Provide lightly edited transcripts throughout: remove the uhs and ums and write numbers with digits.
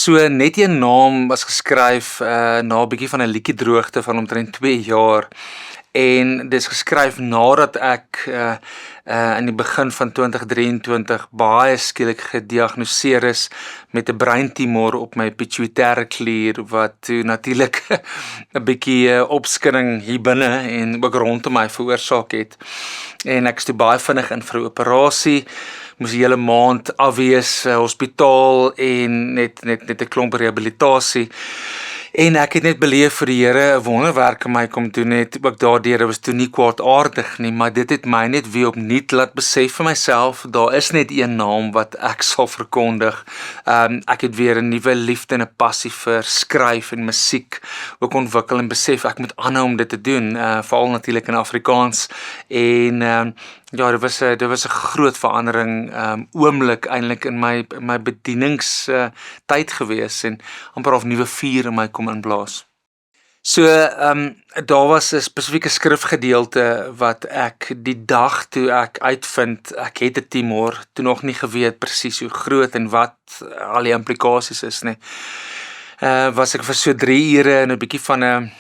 So net een naam was geskryf na 'n bietjie van 'n liedjie droogte van omtrent 2 jaar. En dis geskryf nadat ek in die begin van 2023 baie skielik gediagnoseer is met 'n breintumor op my pituitêre klier wat toe natuurlik 'n bietjie opskudding hier binne en ook rondom my veroorsaak het. En ek is toe baie vinnig in vir 'n operasie. Moes 'n hele maand afwees, hospitaal en net 'n klomp rehabilitasie. En ek het net beleef vir die Here 'n wonderwerk in my kom doen het. Ook daardeur was toe nie kwaadaardig nie, maar dit het my net weer opnuut laat besef vir myself, daar is net een naam wat ek sal verkondig. Ek het weer 'n nuwe liefde en 'n passie vir skryf en musiek ook ontwikkel en besef ek moet aanhou om dit te doen, veral natuurlik in Afrikaans. En ja, dit was 'n groot verandering, oomblik eintlik in my bedieningstyd gewees en amper half nuwe vuur in my kom inblaas. So, daar was 'n spesifieke skrifgedeelte wat ek die dag toe ek uitvind ek het 'n tumor, toe nog nie geweet presies hoe groot en wat al die implikasies is nie. Was ek vir so 3 ure in 'n bietjie van 'n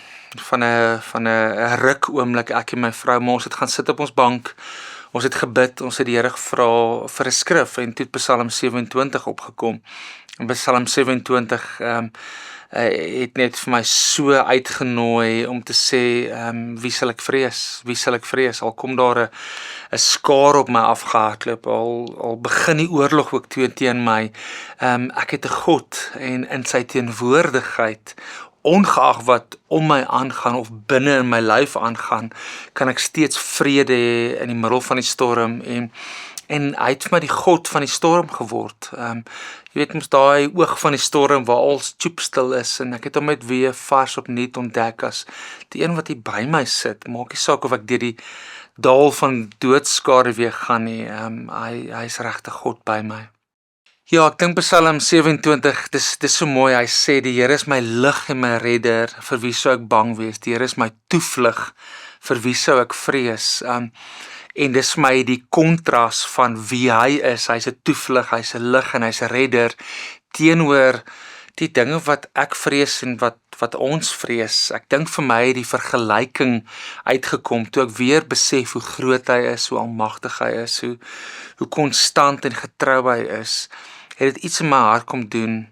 ruk oomblik, ek en my vrou, maar ons het gaan sit op ons bank. Ons het gebid, ons het die Here gevra vir 'n skrif en toe het Psalm 27 opgekom. En Psalm 27 het net vir my so uitgenooi om te sê, wie sal ek vrees? Wie sal ek vrees? Al kom daar 'n skaar op my afgehardloop, al begin die oorlog ook teen my. Ek het 'n God en in sy teenwoordigheid, ongeag wat om my aangaan of binne in my lyf aangaan, kan ek steeds vrede hê in die middel van die storm en hy het vir my die God van die storm geword. Jy weet mos daai oog van die storm waar alles stoepstil is en ek het hom net weer vars opnuut ontdek as die een wat hier by my sit. Maak nie saak of ek deur die dal van doodskade weer gaan nie. Hy's regtig God by my. Ja, ek dink Psalm 27, dis so mooi, hy sê, die Here is my lig en my redder, vir wie sou ek bang wees? Die Here is my toevlug, vir wie sou ek vrees? En dis vir my die kontras van wie hy is, hy's 'n toevlug, hy's 'n lig en hy's 'n redder, teenoor die dinge wat ek vrees en wat ons vrees. Ek dink vir my die vergelyking uitgekom, toe ek weer besef hoe groot hy is, hoe almagtig hy is, hoe konstant en getrou hy is. Het dit iets in my hart kom doen,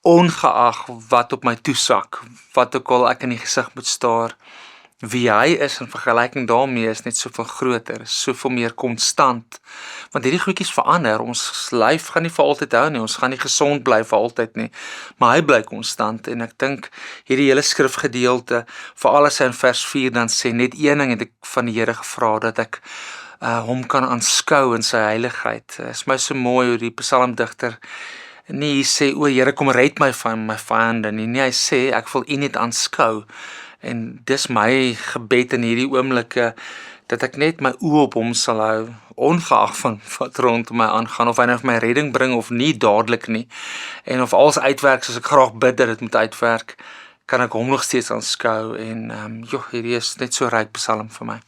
ongeag wat op my toesak, wat ook al ek in die gesig moet staar. Wie hy is in vergelyking daarmee is net soveel groter, is soveel meer konstant. Want hierdie goedjies verander, ons lyf gaan nie vir altyd hou nie, ons gaan nie gesond bly vir altyd nie, maar hy bly konstant. En ek dink hierdie hele skrifgedeelte, veral as hy in vers 4 dan sê, net een ding het ek van die Here gevra, dat ek hom kan aanskou in sy heiligheid. Is my so mooi hoe die psalmdigter nie sê, o Here, kom red my van my vyande nie. Nee, hy sê, ek wil U net aanskou. En dis my gebed in hierdie oomblikke, dat ek net my oë op hom sal hou, ongeag van wat rondom my aangaan, of hy nou vir my redding bring of nie dadelik nie. En of alles uitwerk soos ek graag bid dat dit moet uitwerk, kan ek hom nog steeds aanskou. En hierdie is net so ryk psalm vir my.